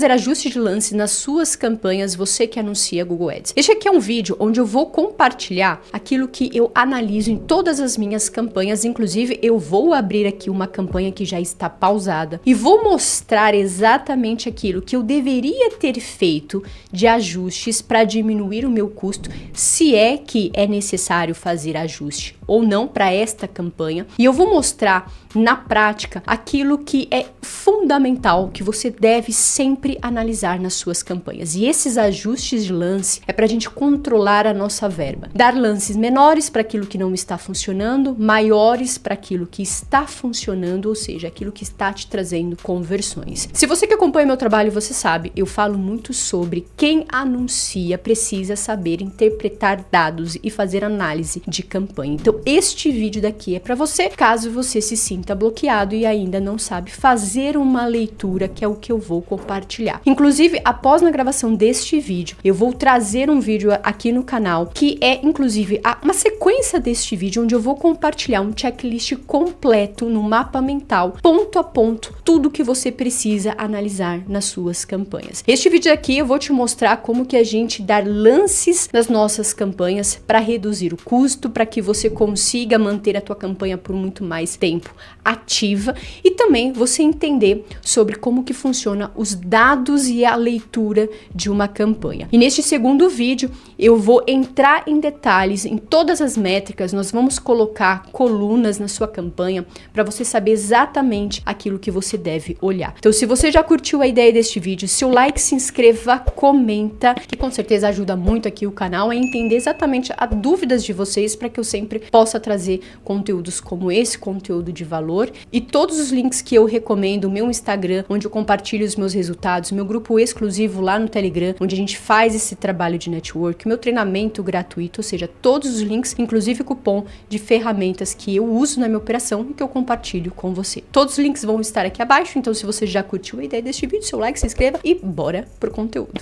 fazer ajuste de lance nas suas campanhas, você que anuncia Google Ads. Este aqui é um vídeo onde eu vou compartilhar aquilo que eu analiso em todas as minhas campanhas, inclusive eu vou abrir aqui uma campanha que já está pausada e vou mostrar exatamente aquilo que eu deveria ter feito de ajustes para diminuir o meu custo, se é que é necessário fazer ajuste ou não para esta campanha. E eu vou mostrar na prática aquilo que é fundamental, que você deve sempre analisar nas suas campanhas. E esses ajustes de lance é para a gente controlar a nossa verba. Dar lances menores para aquilo que não está funcionando, maiores para aquilo que está funcionando, ou seja, aquilo que está te trazendo conversões. Se você que acompanha meu trabalho, você sabe, eu falo muito sobre quem anuncia precisa saber interpretar dados e fazer análise de campanha. Então, este vídeo daqui é para você, caso você se sinta bloqueado e ainda não sabe fazer uma leitura, que é o que eu vou compartilhar. Inclusive, após na gravação deste vídeo, eu vou trazer um vídeo aqui no canal, que é inclusive uma sequência deste vídeo, onde eu vou compartilhar um checklist completo no mapa mental, ponto a ponto, tudo que você precisa analisar nas suas campanhas. Este vídeo aqui eu vou te mostrar como que a gente dar lances nas nossas campanhas para reduzir o custo, para que você consiga manter a tua campanha por muito mais tempo ativa, e também você entender sobre como que funciona os dados e a leitura de uma campanha. E neste segundo vídeo eu vou entrar em detalhes em todas as métricas, nós vamos colocar colunas na sua campanha para você saber exatamente aquilo que você deve olhar. Então, se você já curtiu a ideia deste vídeo, seu like, se inscreva, comenta, que com certeza ajuda muito aqui o canal a entender exatamente as dúvidas de vocês, para que eu sempre possa trazer conteúdos como esse, conteúdo de valor, e todos os links que eu recomendo, o meu Instagram, onde eu compartilho os meus resultados, meu grupo exclusivo lá no Telegram, onde a gente faz esse trabalho de network, meu treinamento gratuito, ou seja, todos os links, inclusive cupom de ferramentas que eu uso na minha operação e que eu compartilho com você. Todos os links vão estar aqui abaixo, então se você já curtiu a ideia deste vídeo, seu like, se inscreva e bora pro conteúdo.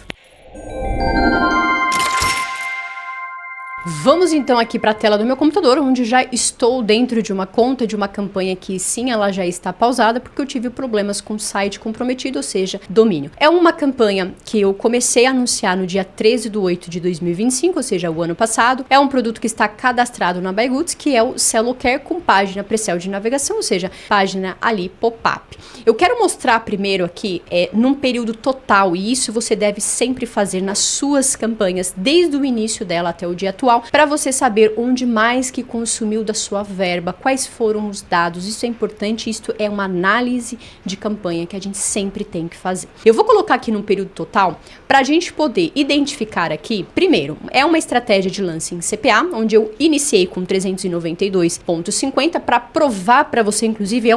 Vamos então aqui para a tela do meu computador, onde já estou dentro de uma conta de uma campanha que sim, ela já está pausada, porque eu tive problemas com o site comprometido, ou seja, domínio. É uma campanha que eu comecei a anunciar no dia 13/8/2025, ou seja, o ano passado. É um produto que está cadastrado na Buygoodz, que é o Cellucare com página pre-sell de navegação, ou seja, página ali pop-up. Eu quero mostrar primeiro aqui, num período total, e isso você deve sempre fazer nas suas campanhas, desde o início dela até o dia atual, para você saber onde mais que consumiu da sua verba, quais foram os dados. Isso é importante, isso é uma análise de campanha que a gente sempre tem que fazer. Eu vou colocar aqui no período total para a gente poder identificar aqui. Primeiro, é uma estratégia de lance em CPA, onde eu iniciei com 392,50 para provar para você, inclusive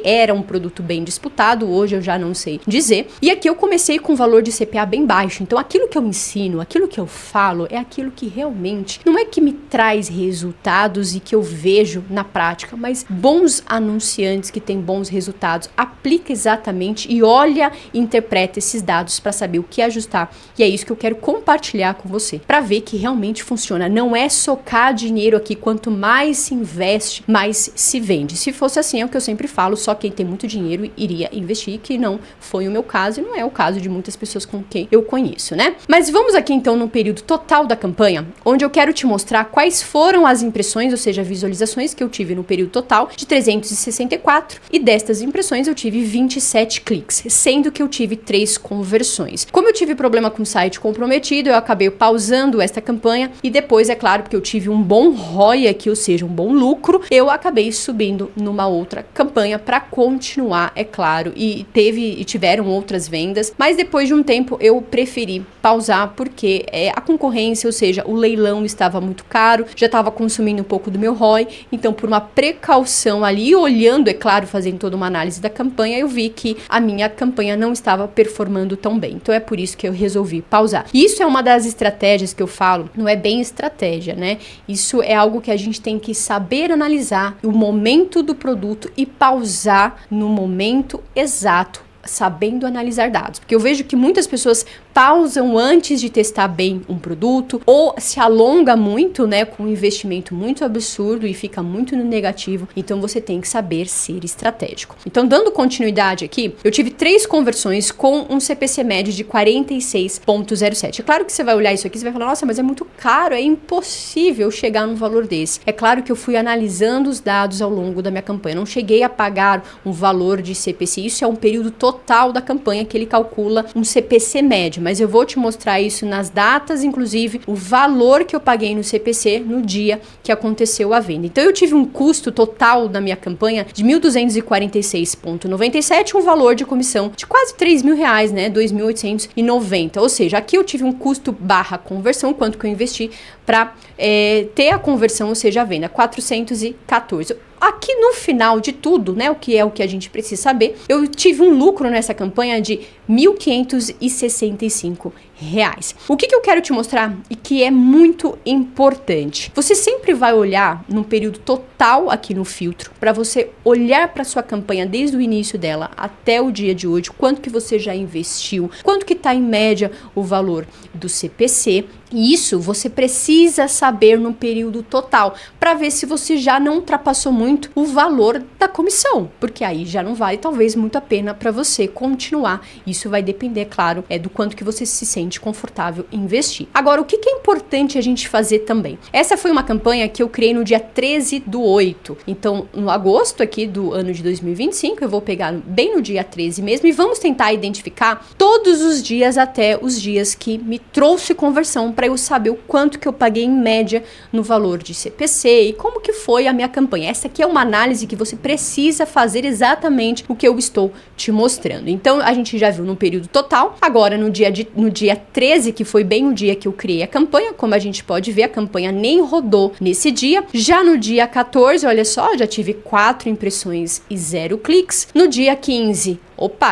era um produto bem disputado, hoje eu já não sei dizer. E aqui eu comecei com um valor de CPA bem baixo, então aquilo que eu ensino, aquilo que eu falo é aquilo que realmente não é que me traz resultados e que eu vejo na prática, mas bons anunciantes que têm bons resultados, aplica exatamente e olha e interpreta esses dados para saber o que ajustar. E é isso que eu quero compartilhar com você, para ver que realmente funciona. Não é socar dinheiro aqui, quanto mais se investe, mais se vende. Se fosse assim, é o que eu sempre falo, só quem tem muito dinheiro iria investir, que não foi o meu caso e não é o caso de muitas pessoas com quem eu conheço, né? Mas vamos aqui então no período total da campanha, onde eu quero te mostrar quais foram as impressões, ou seja, visualizações que eu tive no período total de 364, e destas impressões eu tive 27 cliques, sendo que eu tive 3 conversões. Como eu tive problema com o site comprometido, eu acabei pausando esta campanha e depois, é claro, porque eu tive um bom ROI aqui, ou seja, um bom lucro, eu acabei subindo numa outra campanha para continuar, é claro, e tiveram outras vendas, mas depois de um tempo eu preferi pausar porque a concorrência, ou seja, o leilão estava muito caro, já estava consumindo um pouco do meu ROI, então por uma precaução ali, olhando, é claro, fazendo toda uma análise da campanha, eu vi que a minha campanha não estava performando tão bem, então é por isso que eu resolvi pausar. Isso é uma das estratégias que eu falo, não é bem estratégia, né? Isso é algo que a gente tem que saber analisar o momento do produto e pausar no momento exato sabendo analisar dados, porque eu vejo que muitas pessoas pausam antes de testar bem um produto ou se alonga muito, né, com um investimento muito absurdo e fica muito no negativo. Então você tem que saber ser estratégico. Então, dando continuidade aqui, eu tive 3 conversões com um CPC médio de 46,07. É claro que você vai olhar isso aqui e vai falar, nossa, mas é muito caro, é impossível chegar num valor desse. É claro que eu fui analisando os dados ao longo da minha campanha, não cheguei a pagar um valor de CPC, isso é um período total da campanha que ele calcula um CPC médio, mas eu vou te mostrar isso nas datas, inclusive o valor que eu paguei no CPC no dia que aconteceu a venda. Então eu tive um custo total da minha campanha de R$ 1.246,97, um valor de comissão de quase R$3.000, né, 2.890, ou seja, aqui eu tive um custo barra conversão, quanto que eu investi para ter a conversão, ou seja, a venda, 414. Aqui no final de tudo, né, o que a gente precisa saber, eu tive um lucro nessa campanha de R$ 1.565. O que eu quero te mostrar e que é muito importante? Você sempre vai olhar no período total aqui no filtro, para você olhar para sua campanha desde o início dela até o dia de hoje, quanto que você já investiu, quanto que está em média o valor do CPC. E isso você precisa saber no período total, para ver se você já não ultrapassou muito o valor da comissão, porque aí já não vale talvez muito a pena para você continuar. Isso vai depender, claro, do quanto que você se sente confortável em investir. Agora, o que é importante a gente fazer também? Essa foi uma campanha que eu criei no dia 13/8. Então, no agosto aqui do ano de 2025, eu vou pegar bem no dia 13 mesmo e vamos tentar identificar todos os dias até os dias que me trouxe conversão, para eu saber o quanto que eu paguei em média no valor de CPC e como que foi a minha campanha. Essa aqui é uma análise que você precisa fazer exatamente o que eu estou te mostrando. Então, a gente já viu no período total. Agora, no dia 13, que foi bem o dia que eu criei a campanha, como a gente pode ver, a campanha nem rodou nesse dia. Já no dia 14, olha só, já tive 4 impressões e 0 cliques. No dia 15,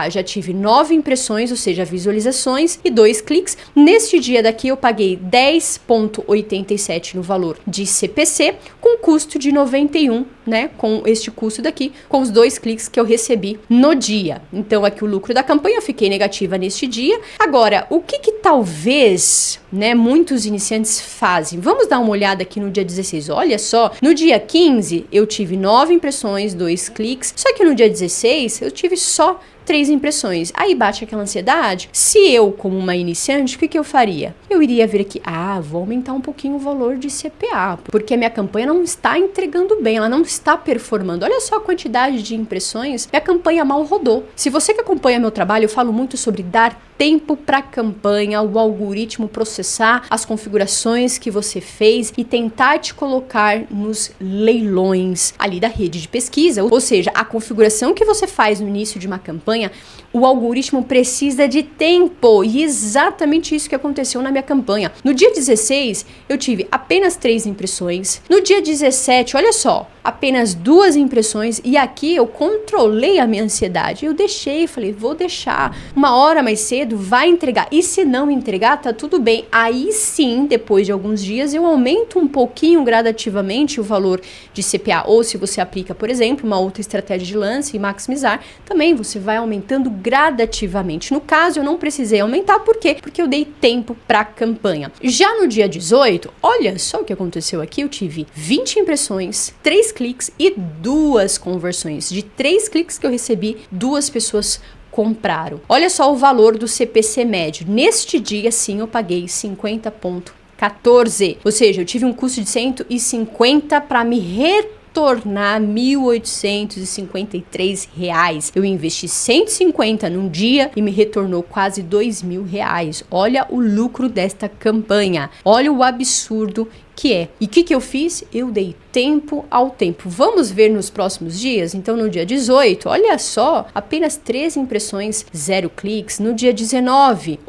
já tive 9 impressões, ou seja, visualizações e 2 cliques. Neste dia daqui eu paguei 10,87 no valor de CPC, com custo de 91, né? Com este custo daqui, com os 2 cliques que eu recebi no dia. Então aqui o lucro da campanha, eu fiquei negativa neste dia. Agora, o que talvez, né, muitos iniciantes fazem? Vamos dar uma olhada aqui no dia 16. Olha só, no dia 15 eu tive 9 impressões, 2 cliques, só que no dia 16 eu tive só 3 impressões. Aí bate aquela ansiedade. Se eu, como uma iniciante, o que eu faria? Eu iria vir aqui, vou aumentar um pouquinho o valor de CPA, porque a minha campanha não está entregando bem, ela não está performando. Olha só a quantidade de impressões, minha campanha mal rodou. Se você que acompanha meu trabalho, eu falo muito sobre dar tempo para a campanha, o algoritmo processar as configurações que você fez e tentar te colocar nos leilões ali da rede de pesquisa. Ou seja, a configuração que você faz no início de uma campanha, o algoritmo precisa de tempo, e exatamente isso que aconteceu na minha campanha. No dia 16, eu tive apenas 3 impressões. No dia 17, olha só, apenas 2 impressões, e aqui eu controlei a minha ansiedade. Eu deixei, falei, vou deixar, uma hora mais cedo vai entregar, e se não entregar, tá tudo bem. Aí sim, depois de alguns dias, eu aumento um pouquinho gradativamente o valor de CPA, ou se você aplica, por exemplo, uma outra estratégia de lance e maximizar, também você vai aumentando gradativamente. No caso, eu não precisei aumentar, por quê? Porque eu dei tempo para a campanha. Já no dia 18, olha só o que aconteceu aqui, eu tive 20 impressões, 3 cliques e 2 conversões. De 3 cliques que eu recebi, 2 pessoas compraram. Olha só o valor do CPC médio. Neste dia, sim, eu paguei 50,14. Ou seja, eu tive um custo de 150 para me retornar R$ 1.853. Eu investi 150 num dia e me retornou quase R$ 2.000. Olha o lucro desta campanha. Olha o absurdo que é. E o que eu fiz? Eu dei tempo ao tempo. Vamos ver nos próximos dias? Então, no dia 18, olha só, apenas 3 impressões, 0 cliques. No dia 19,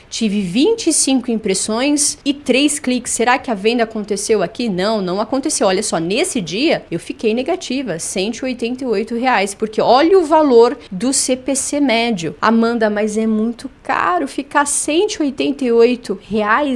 tive 25 impressões e 3 cliques. Será que a venda aconteceu aqui? Não aconteceu. Olha só, nesse dia, eu fiquei negativa, R$ 188, porque olha o valor do CPC médio. Amanda, mas é muito caro ficar R$ 188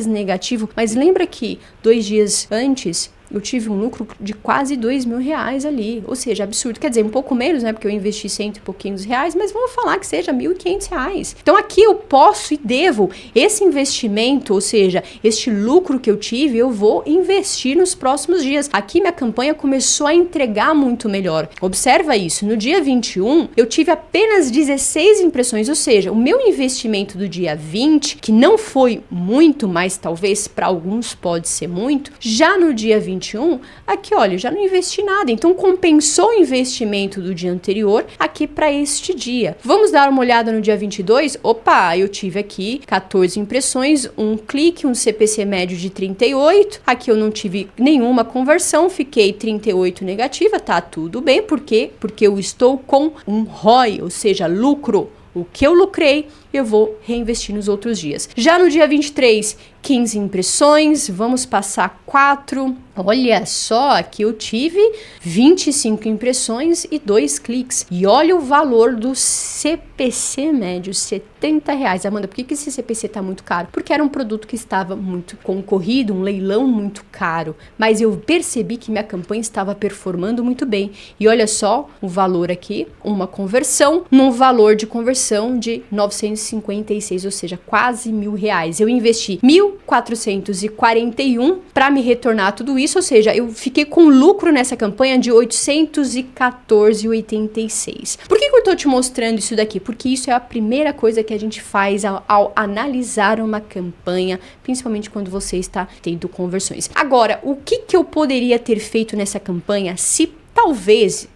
negativo. Mas lembra que 2 dias antes eu tive um lucro de quase R$2.000 ali, ou seja, absurdo, quer dizer, um pouco menos, né, porque eu investi cento e pouquinhos reais, mas vamos falar que seja R$1.500. Então aqui eu posso e devo esse investimento, ou seja, este lucro que eu tive, eu vou investir nos próximos dias. Aqui minha campanha começou a entregar muito melhor. Observa isso, no dia 21 eu tive apenas 16 impressões, ou seja, o meu investimento do dia 20, que não foi muito, mas talvez para alguns pode ser muito, já no dia 21, aqui olha, eu já não investi nada, então compensou o investimento do dia anterior aqui para este dia. Vamos dar uma olhada no dia 22? Opa, eu tive aqui 14 impressões, um clique, um CPC médio de 38, aqui eu não tive nenhuma conversão, fiquei 38 negativa, tá tudo bem, por quê? Porque eu estou com um ROI, ou seja, lucro. O que eu lucrei, eu vou reinvestir nos outros dias. Já no dia 23, 15 impressões, vamos passar 4. Olha só, aqui eu tive 25 impressões e 2 cliques. E olha o valor do CPC médio, R$70. Amanda, por que esse CPC tá muito caro? Porque era um produto que estava muito concorrido, um leilão muito caro. Mas eu percebi que minha campanha estava performando muito bem. E olha só o valor aqui, uma conversão, num valor de conversão de 956, ou seja, quase R$1.000. Eu investi 1.441 para me retornar tudo isso, ou seja, eu fiquei com lucro nessa campanha de 814,86. Por que eu tô te mostrando isso daqui? Porque isso é a primeira coisa que a gente faz ao analisar uma campanha, principalmente quando você está tendo conversões. Agora, o que eu poderia ter feito nessa campanha se talvez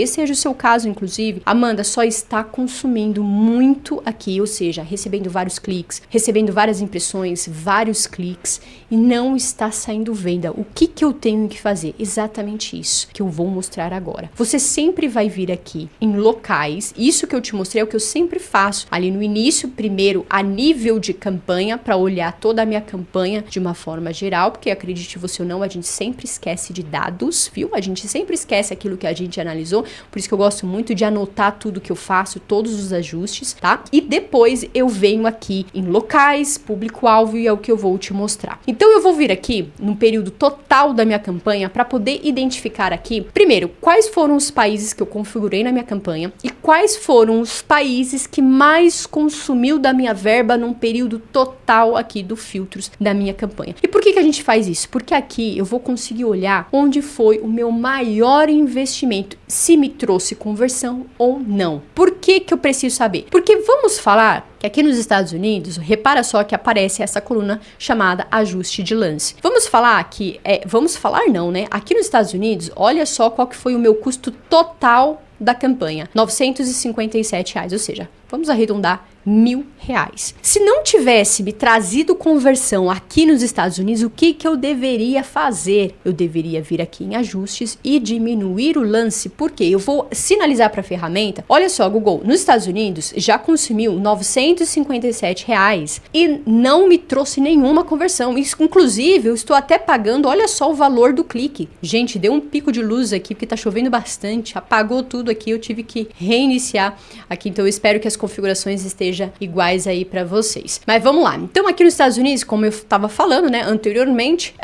seja o seu caso, inclusive, Amanda só está consumindo muito aqui, ou seja, recebendo vários cliques, recebendo várias impressões, vários cliques e não está saindo venda. O que eu tenho que fazer? Exatamente isso que eu vou mostrar agora. Você sempre vai vir aqui em locais, isso que eu te mostrei é o que eu sempre faço ali no início, primeiro a nível de campanha, para olhar toda a minha campanha de uma forma geral, porque acredite você ou não, a gente sempre esquece de dados, viu? A gente sempre esquece aquilo que a gente analisou. Por isso que eu gosto muito de anotar tudo que eu faço, todos os ajustes, tá? E depois eu venho aqui em locais, público-alvo, e é o que eu vou te mostrar. Então eu vou vir aqui no período total da minha campanha para poder identificar aqui, primeiro, quais foram os países que eu configurei na minha campanha e quais foram os países que mais consumiu da minha verba num período total aqui do filtros da minha campanha. E por que a gente faz isso? Porque aqui eu vou conseguir olhar onde foi o meu maior investimento, se me trouxe conversão ou não. Por que eu preciso saber? Porque vamos falar que aqui nos Estados Unidos, repara só que aparece essa coluna chamada ajuste de lance. Vamos falar que, aqui nos Estados Unidos, olha só qual que foi o meu custo total da campanha, R$957, ou seja, vamos arredondar R$1.000. Se não tivesse me trazido conversão aqui nos Estados Unidos, o que eu deveria fazer? Eu deveria vir aqui em ajustes e diminuir o lance, porque eu vou sinalizar para a ferramenta. Olha só, Google, nos Estados Unidos já consumiu R$957 e não me trouxe nenhuma conversão. Isso, inclusive, eu estou até pagando, olha só o valor do clique. Gente, deu um pico de luz aqui porque tá chovendo bastante, apagou tudo aqui, eu tive que reiniciar aqui, então eu espero que as configurações estejam iguais aí para vocês. Mas vamos lá. Então aqui nos Estados Unidos, como eu estava falando, né, anteriormente,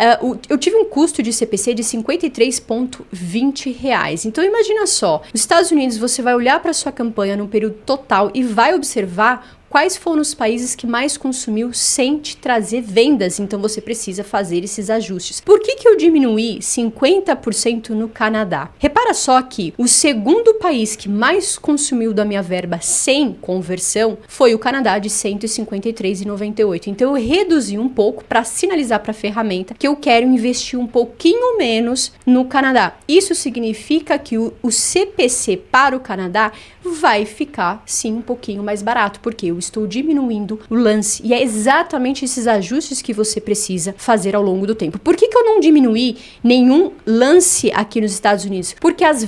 eu tive um custo de CPC de R$53,20. Então imagina só, nos Estados Unidos você vai olhar para sua campanha no período total e vai observar quais foram os países que mais consumiu sem te trazer vendas. Então você precisa fazer esses ajustes. Por que eu diminuí 50% no Canadá? Repara só que o segundo país que mais consumiu da minha verba sem conversão foi o Canadá, de R$153,98. Então eu reduzi um pouco para sinalizar para a ferramenta que eu quero investir um pouquinho menos no Canadá. Isso significa que o CPC para o Canadá vai ficar sim um pouquinho mais barato, porque eu estou diminuindo o lance, e é exatamente esses ajustes que você precisa fazer ao longo do tempo. Por que eu não diminuí nenhum lance aqui nos Estados Unidos? Porque as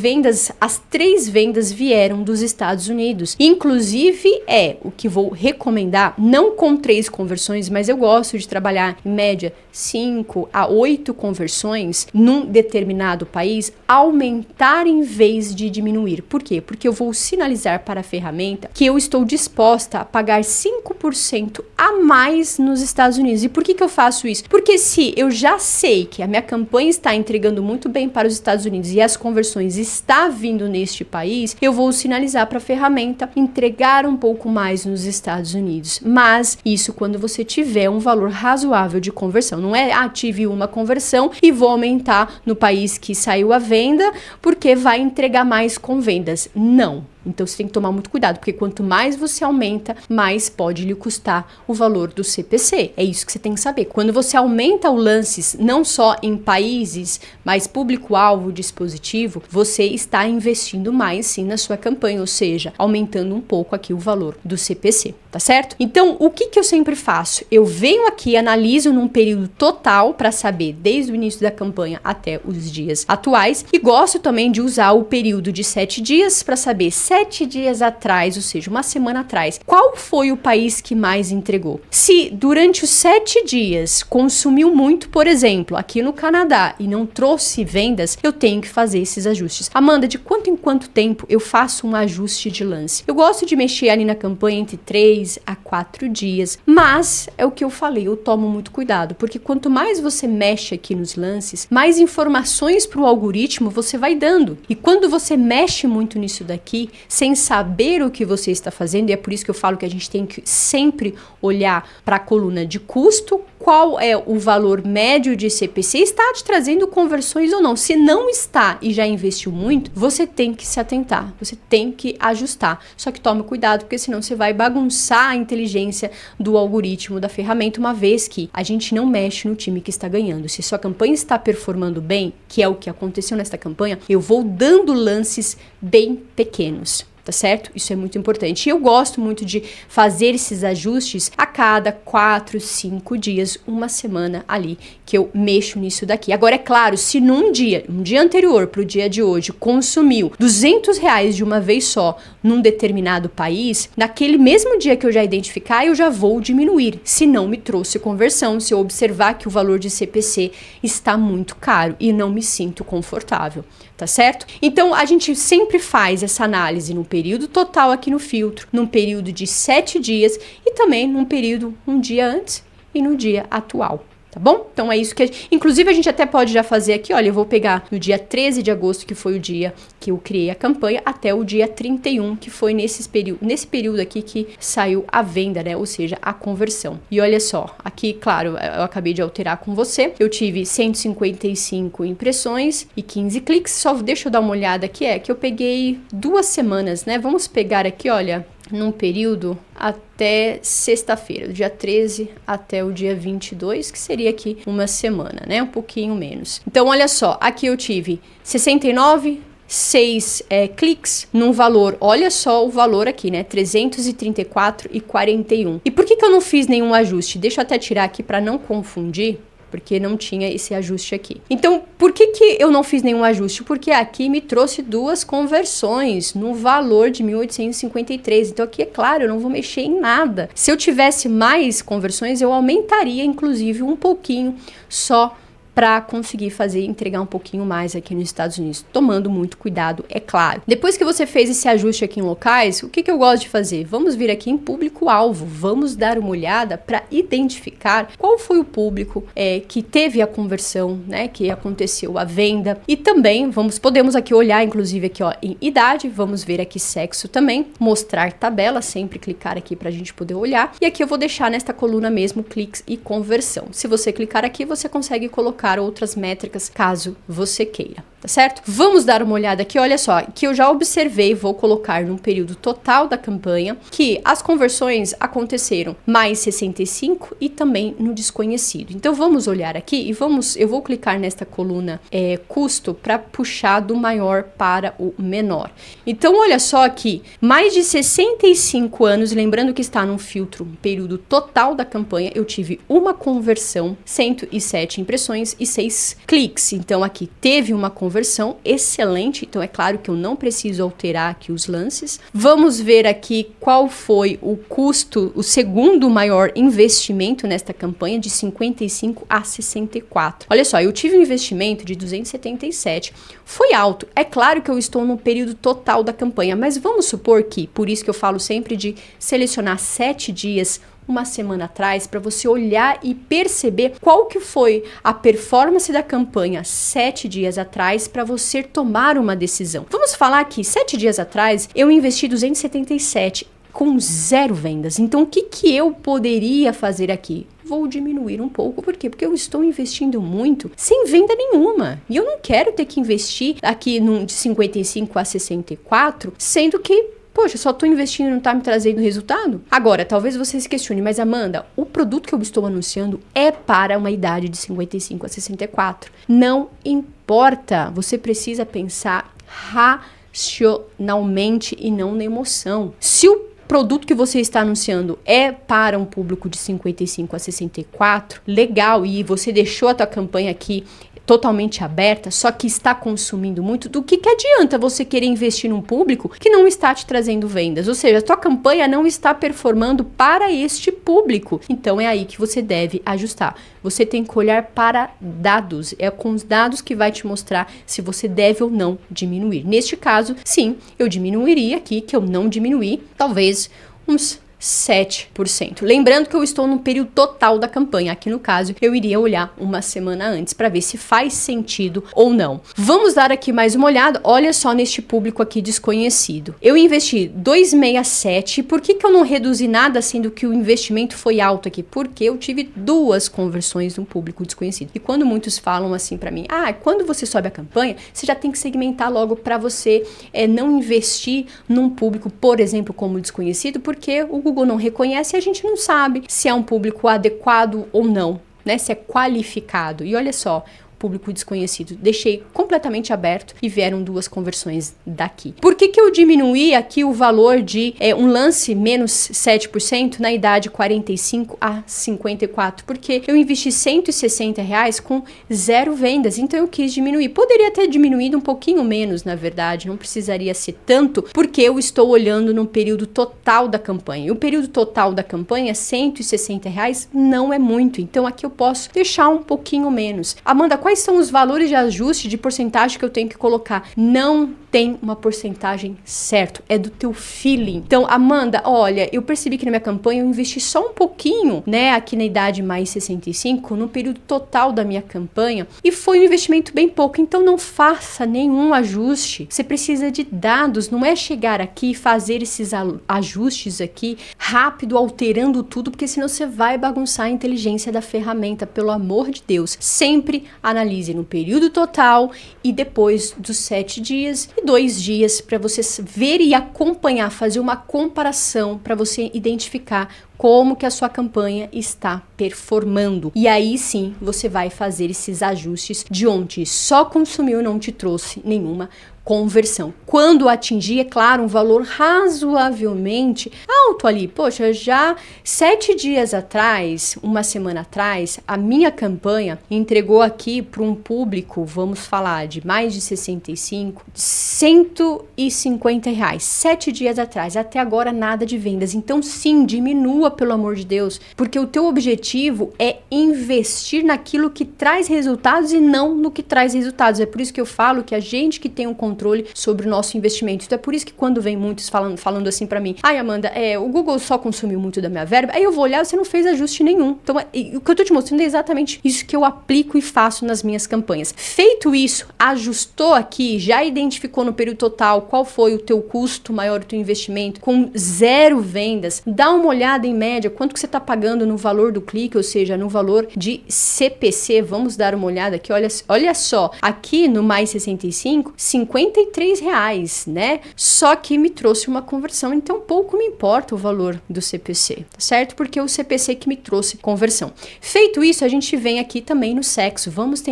3 vendas vieram dos Estados Unidos. Inclusive, o que vou recomendar, não com 3 conversões, mas eu gosto de trabalhar em média 5 a 8 conversões num determinado país, aumentar em vez de diminuir. Por quê? Porque eu vou sinalizar para a ferramenta que eu estou disposta a pagar pagar 5% a mais nos Estados Unidos. E por que eu faço isso? Porque se eu já sei que a minha campanha está entregando muito bem para os Estados Unidos e as conversões está vindo neste país, eu vou sinalizar para a ferramenta entregar um pouco mais nos Estados Unidos. Mas isso quando você tiver um valor razoável de conversão. Não é, tive uma conversão e vou aumentar no país que saiu a venda porque vai entregar mais com vendas. Não. Então você tem que tomar muito cuidado, porque quanto mais você aumenta, mais pode lhe custar o valor do CPC. É isso que você tem que saber. Quando você aumenta o lances, não só em países, mas público-alvo, dispositivo, você está investindo mais sim na sua campanha, ou seja, aumentando um pouco aqui o valor do CPC, tá certo? Então, o que eu sempre faço? Eu venho aqui, analiso num período total para saber desde o início da campanha até os dias atuais e gosto também de usar o período de 7 dias para saber 7 dias atrás, ou seja, uma semana atrás, qual foi o país que mais entregou? Se durante os 7 dias consumiu muito, por exemplo, aqui no Canadá e não trouxe vendas, eu tenho que fazer esses ajustes. Amanda, de quanto em quanto tempo eu faço um ajuste de lance? Eu gosto de mexer ali na campanha entre 3 a 4 dias, mas é o que eu falei, eu tomo muito cuidado, porque quanto mais você mexe aqui nos lances, mais informações para o algoritmo você vai dando. E quando você mexe muito nisso daqui, sem saber o que você está fazendo, e é por isso que eu falo que a gente tem que sempre olhar para a coluna de custo, qual é o valor médio de CPC, está te trazendo conversões ou não. Se não está e já investiu muito, você tem que se atentar, você tem que ajustar. Só que tome cuidado, porque senão você vai bagunçar a inteligência do algoritmo da ferramenta, uma vez que a gente não mexe no time que está ganhando. Se sua campanha está performando bem, que é o que aconteceu nesta campanha, eu vou dando lances bem pequenos. Tá certo? Isso é muito importante. E eu gosto muito de fazer esses ajustes a cada 4, 5 dias, uma semana ali, que eu mexo nisso daqui. Agora, é claro, se um dia anterior para o dia de hoje, consumiu R$200 de uma vez só num determinado país, naquele mesmo dia que eu já identificar, eu já vou diminuir. Se não me trouxe conversão, se eu observar que o valor de CPC está muito caro e não me sinto confortável. Tá certo? Então, a gente sempre faz essa análise no período total aqui no filtro, num período de 7 dias e também num período um dia antes e no dia atual. Tá bom? Então é isso que inclusive a gente até pode já fazer aqui, olha, eu vou pegar no dia 13 de agosto, que foi o dia que eu criei a campanha, até o dia 31, que foi nesse período aqui que saiu a venda, né? Ou seja, a conversão. E olha só, aqui, claro, eu acabei de alterar com você, eu tive 155 impressões e 15 cliques, só deixa eu dar uma olhada aqui, que eu peguei 2 semanas, né? Vamos pegar aqui, olha, num período até sexta-feira, do dia 13 até o dia 22, que seria aqui uma semana, né? Um pouquinho menos. Então, olha só, aqui eu tive 69, 6 cliques num valor, olha só o valor aqui, né? 334,41. E por que eu não fiz nenhum ajuste? Deixa eu até tirar aqui para não confundir, porque não tinha esse ajuste aqui. Então, por que eu não fiz nenhum ajuste? Porque aqui me trouxe 2 conversões no valor de 1.853. Então, aqui, é claro, eu não vou mexer em nada. Se eu tivesse mais conversões, eu aumentaria, inclusive, um pouquinho só para conseguir entregar um pouquinho mais aqui nos Estados Unidos, tomando muito cuidado, é claro. Depois que você fez esse ajuste aqui em locais, o que eu gosto de fazer? Vamos vir aqui em público-alvo, vamos dar uma olhada para identificar qual foi o público que teve a conversão, né, que aconteceu a venda, e também podemos aqui olhar, inclusive aqui, ó, em idade, vamos ver aqui sexo também, mostrar tabela, sempre clicar aqui para a gente poder olhar, e aqui eu vou deixar nesta coluna mesmo cliques e conversão. Se você clicar aqui, você consegue colocar outras métricas caso você queira, tá certo? Vamos dar uma olhada aqui, olha só, que eu já observei, vou colocar num período total da campanha, que as conversões aconteceram mais 65 e também no desconhecido. Então vamos olhar aqui e eu vou clicar nesta coluna custo para puxar do maior para o menor. Então olha só aqui, mais de 65 anos, lembrando que está num filtro, período total da campanha, eu tive uma conversão, 107 impressões e 6 cliques. Então aqui teve uma conversão conversão excelente, então é claro que eu não preciso alterar aqui os lances. Vamos ver aqui qual foi o custo, o segundo maior investimento nesta campanha, de 55 a 64. Olha só, eu tive um investimento de 277, foi alto. É claro que eu estou no período total da campanha, mas vamos supor que, por isso que eu falo sempre de selecionar 7 dias, uma semana atrás, para você olhar e perceber qual que foi a performance da campanha 7 dias atrás para você tomar uma decisão. Vamos falar que 7 dias atrás eu investi 277 com 0 vendas. Então, o que eu poderia fazer aqui? Vou diminuir um pouco. Por quê? Porque eu estou investindo muito sem venda nenhuma. E eu não quero ter que investir aqui de 55 a 64, sendo que poxa, só estou investindo e não está me trazendo resultado? Agora, talvez você se questione, mas Amanda, o produto que eu estou anunciando é para uma idade de 55 a 64. Não importa, você precisa pensar racionalmente e não na emoção. Se o produto que você está anunciando é para um público de 55 a 64, legal, e você deixou a tua campanha aqui totalmente aberta, só que está consumindo muito, do que adianta você querer investir num público que não está te trazendo vendas? Ou seja, a tua campanha não está performando para este público. Então é aí que você deve ajustar. Você tem que olhar para dados. É com os dados que vai te mostrar se você deve ou não diminuir. Neste caso, sim, eu diminuiria aqui, que eu não diminuí, talvez uns 7%. Lembrando que eu estou no período total da campanha. Aqui no caso, eu iria olhar uma semana antes para ver se faz sentido ou não. Vamos dar aqui mais uma olhada. Olha só neste público aqui desconhecido. Eu investi 267. Por que eu não reduzi nada, sendo que o investimento foi alto aqui? Porque eu tive 2 conversões de um público desconhecido. E quando muitos falam assim para mim, quando você sobe a campanha, você já tem que segmentar logo para você não investir num público, por exemplo, como desconhecido, porque o Google não reconhece e a gente não sabe se é um público adequado ou não, né? Se é qualificado. E olha só, público desconhecido. Deixei completamente aberto e vieram 2 conversões daqui. Por que eu diminuí aqui o valor de um lance menos 7% na idade 45 a 54? Porque eu investi R$160 com 0 vendas, então eu quis diminuir. Poderia ter diminuído um pouquinho menos, na verdade, não precisaria ser tanto, porque eu estou olhando no período total da campanha. E o período total da campanha, R$160, não é muito, então aqui eu posso deixar um pouquinho menos. Amanda, quais são os valores de ajuste de porcentagem que eu tenho que colocar? Não tem uma porcentagem certa, é do teu feeling. Então, Amanda, olha, eu percebi que na minha campanha eu investi só um pouquinho, né, aqui na idade mais 65, no período total da minha campanha, e foi um investimento bem pouco, então não faça nenhum ajuste. Você precisa de dados, não é chegar aqui e fazer esses ajustes aqui rápido, alterando tudo, porque senão você vai bagunçar a inteligência da ferramenta, pelo amor de Deus. Sempre analise no período total e depois dos 7 dias e 2 dias para você ver e acompanhar, fazer uma comparação para você identificar como que a sua campanha está performando. E aí sim, você vai fazer esses ajustes de onde só consumiu e não te trouxe nenhuma conversão. Quando atingir, é claro, um valor razoavelmente alto ali. Poxa, já 7 dias atrás, uma semana atrás, a minha campanha entregou aqui para um público, vamos falar, de mais de 65, R$150. 7 dias atrás, até agora nada de vendas. Então sim, diminua, pelo amor de Deus, porque o teu objetivo é investir naquilo que traz resultados e não no que traz resultados. É por isso que eu falo que a gente que tem um controle sobre o nosso investimento. Então é por isso que quando vem muitos falando assim pra mim, Amanda, o Google só consumiu muito da minha verba, aí eu vou olhar, você não fez ajuste nenhum. Então o que eu tô te mostrando é exatamente isso que eu aplico e faço nas minhas campanhas. Feito isso, ajustou aqui, já identificou no período total qual foi o teu custo maior do teu investimento, com 0 vendas, dá uma olhada em média, quanto que você tá pagando no valor do clique, ou seja, no valor de CPC, vamos dar uma olhada aqui, olha só, aqui no mais 65, R$53, né? Só que me trouxe uma conversão, então pouco me importa o valor do CPC, tá certo? Porque é o CPC que me trouxe conversão. Feito isso, a gente vem aqui também no sexo. Vamos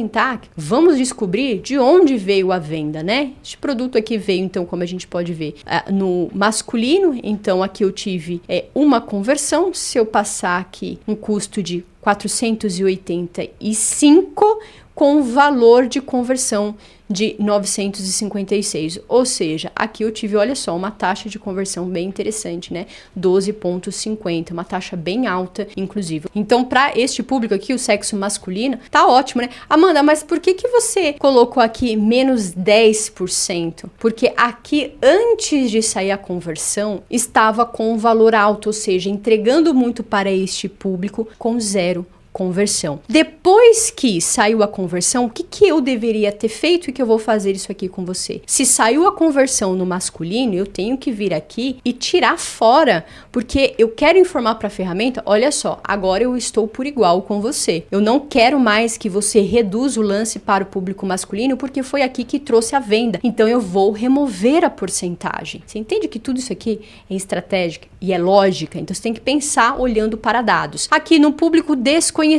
descobrir de onde veio a venda, né? Este produto aqui veio, então, como a gente pode ver, no masculino. Então, aqui eu tive uma conversão. Se eu passar aqui um custo de 485 com valor de conversão de 956, ou seja, aqui eu tive, olha só, uma taxa de conversão bem interessante, né, 12,50, uma taxa bem alta, inclusive. Então, para este público aqui, o sexo masculino, tá ótimo, né? Amanda, mas por que você colocou aqui menos 10%? Porque aqui, antes de sair a conversão, estava com um valor alto, ou seja, entregando muito para este público com zero conversão. Depois que saiu a conversão, o que eu deveria ter feito e que eu vou fazer isso aqui com você? Se saiu a conversão no masculino, eu tenho que vir aqui e tirar fora, porque eu quero informar para a ferramenta, olha só, agora eu estou por igual com você. Eu não quero mais que você reduza o lance para o público masculino, porque foi aqui que trouxe a venda. Então eu vou remover a porcentagem. Você entende que tudo isso aqui é estratégica e é lógica? Então você tem que pensar olhando para dados. Aqui no público desconhecido,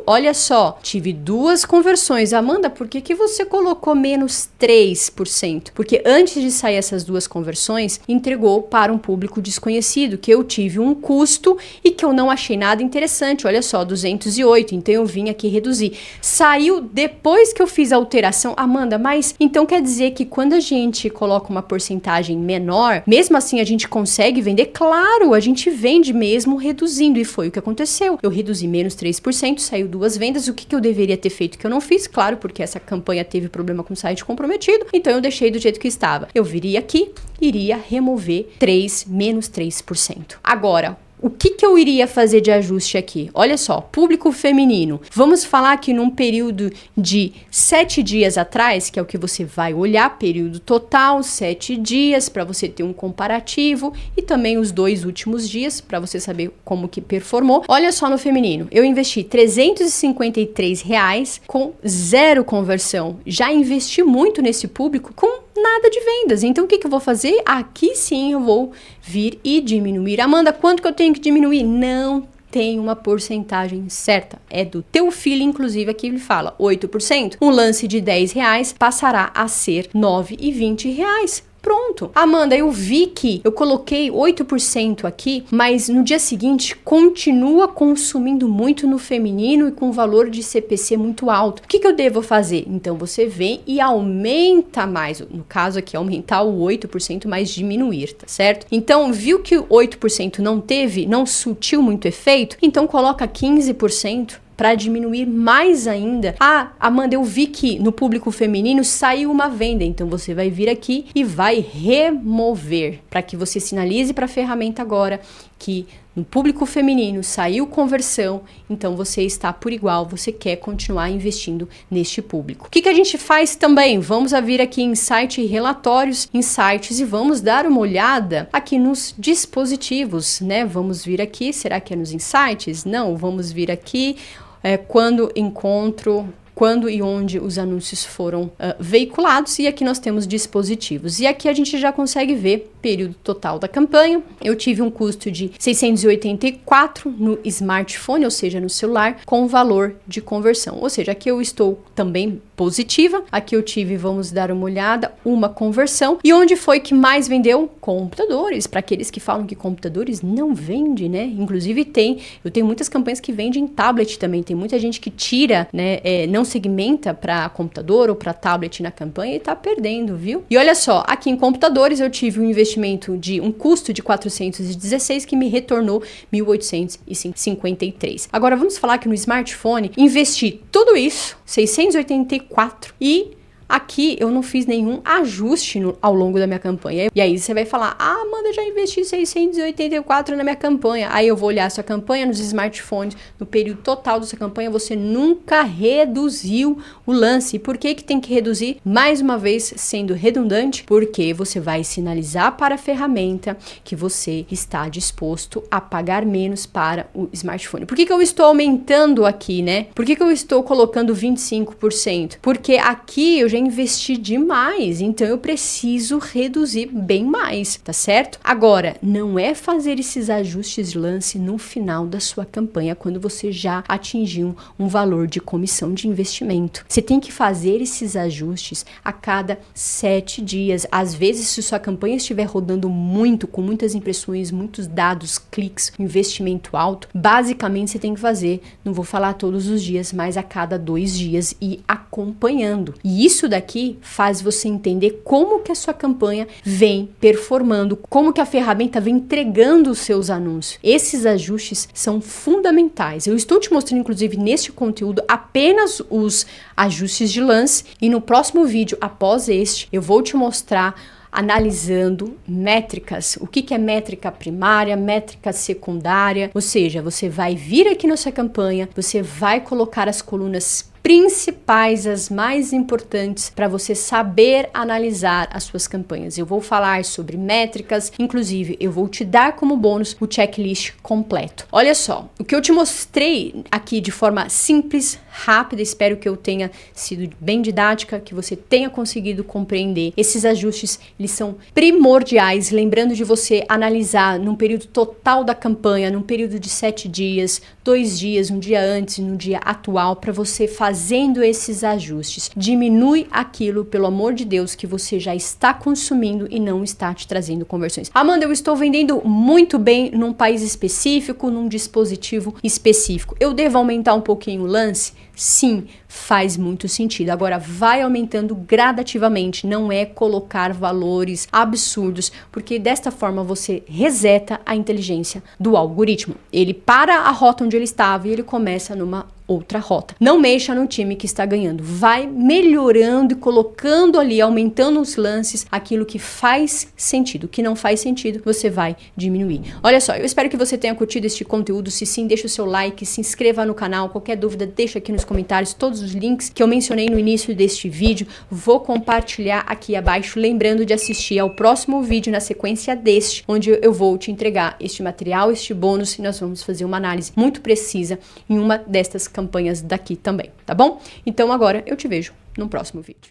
olha só, tive duas conversões. Amanda, por que você colocou menos 3%? Porque antes de sair essas duas conversões, entregou para um público desconhecido, que eu tive um custo e que eu não achei nada interessante. Olha só, 208, então eu vim aqui reduzir. Saiu depois que eu fiz a alteração. Amanda, mas então quer dizer que quando a gente coloca uma porcentagem menor, mesmo assim a gente consegue vender? Claro, a gente vende mesmo reduzindo, e foi o que aconteceu. Eu reduzi menos 3%, saiu duas vendas. O que eu deveria ter feito que eu não fiz? Claro, porque essa campanha teve problema com o site comprometido, então eu deixei do jeito que estava. Eu viria aqui, iria remover menos 3%. Agora, o que eu iria fazer de ajuste aqui? Olha só, público feminino. Vamos falar que num período de 7 dias atrás, que é o que você vai olhar, período total, 7 dias, para você ter um comparativo, e também os 2 últimos dias, para você saber como que performou. Olha só no feminino, eu investi R$353 com zero conversão. Já investi muito nesse público com nada de vendas. Então, o que eu vou fazer? Aqui sim eu vou vir e diminuir. Amanda, quanto que eu tenho que diminuir? Não tem uma porcentagem certa. É do teu filho, inclusive, aqui ele fala 8%. Um lance de R$10 passará a ser R$9,20. Pronto. Amanda, eu vi que eu coloquei 8% aqui, mas no dia seguinte continua consumindo muito no feminino e com valor de CPC muito alto. O que eu devo fazer? Então você vem e aumenta mais. No caso aqui, aumentar o 8%, mas diminuir, tá certo? Então, viu que o 8% não surtiu muito efeito? Então coloca 15%. Para diminuir mais ainda. Ah, Amanda, eu vi que no público feminino saiu uma venda, então você vai vir aqui e vai remover, para que você sinalize para a ferramenta agora que no público feminino saiu conversão, então você está por igual, você quer continuar investindo neste público. O que a gente faz também? Vamos vir aqui em Insight e Relatórios, Insights, e vamos dar uma olhada aqui nos dispositivos, né? Vamos vir aqui, será que é nos Insights? Não, vamos vir aqui, quando e onde os anúncios foram veiculados, e aqui nós temos dispositivos. E aqui a gente já consegue ver período total da campanha. Eu tive um custo de 684 no smartphone, ou seja, no celular, com valor de conversão. Ou seja, aqui eu estou também positiva. Aqui eu tive, vamos dar uma olhada, uma conversão. E onde foi que mais vendeu? Computadores. Para aqueles que falam que computadores não vende, né? Inclusive eu tenho muitas campanhas que vendem tablet também. Tem muita gente que tira, né? Não segmenta para computador ou para tablet na campanha e tá perdendo, viu? E olha só, aqui em computadores eu tive um investimento de um custo de 416 que me retornou 1.853. Agora vamos falar que no smartphone investi tudo isso, 684, e aqui eu não fiz nenhum ajuste ao longo da minha campanha. E aí você vai falar, Amanda, já investi 684 na minha campanha. Aí eu vou olhar a sua campanha nos smartphones, no período total da sua campanha, você nunca reduziu o lance. E por que tem que reduzir? Mais uma vez, sendo redundante, porque você vai sinalizar para a ferramenta que você está disposto a pagar menos para o smartphone. Por que eu estou aumentando aqui, né? Por que eu estou colocando 25%? Porque aqui eu já investir demais, então eu preciso reduzir bem mais, tá certo? Agora, não é fazer esses ajustes de lance no final da sua campanha, quando você já atingiu um valor de comissão de investimento. Você tem que fazer esses ajustes a cada 7 dias. Às vezes, se sua campanha estiver rodando muito, com muitas impressões, muitos dados, cliques, investimento alto, basicamente você tem que fazer, não vou falar todos os dias, mas a cada 2 dias e acompanhando. E isso daqui faz você entender como que a sua campanha vem performando, como que a ferramenta vem entregando os seus anúncios. Esses ajustes são fundamentais. Eu estou te mostrando, inclusive, neste conteúdo, apenas os ajustes de lance, e no próximo vídeo, após este, eu vou te mostrar analisando métricas. O que é métrica primária, métrica secundária, ou seja, você vai vir aqui na sua campanha, você vai colocar as colunas principais, as mais importantes, para você saber analisar as suas campanhas. Eu vou falar sobre métricas, inclusive eu vou te dar como bônus o checklist completo. Olha só, o que eu te mostrei aqui de forma simples, rápida, espero que eu tenha sido bem didática, que você tenha conseguido compreender. Esses ajustes, eles são primordiais, lembrando de você analisar num período total da campanha, num período de 7 dias, 2 dias, um dia antes e no dia atual, para você fazendo esses ajustes. Diminui aquilo, pelo amor de Deus, que você já está consumindo e não está te trazendo conversões. Amanda, eu estou vendendo muito bem num país específico, num dispositivo específico. Eu devo aumentar um pouquinho o lance? Sim, faz muito sentido. Agora, vai aumentando gradativamente, não é colocar valores absurdos, porque desta forma você reseta a inteligência do algoritmo. Ele para a rota onde ele estava e ele começa numa outra rota. Não mexa no time que está ganhando. Vai melhorando e colocando ali, aumentando os lances, aquilo que faz sentido. O que não faz sentido, você vai diminuir. Olha só, eu espero que você tenha curtido este conteúdo. Se sim, deixa o seu like, se inscreva no canal. Qualquer dúvida, deixa aqui nos comentários todos os links que eu mencionei no início deste vídeo. Vou compartilhar aqui abaixo, lembrando de assistir ao próximo vídeo na sequência deste, onde eu vou te entregar este material, este bônus, e nós vamos fazer uma análise muito precisa em uma destas campanhas daqui também, tá bom? Então agora eu te vejo no próximo vídeo.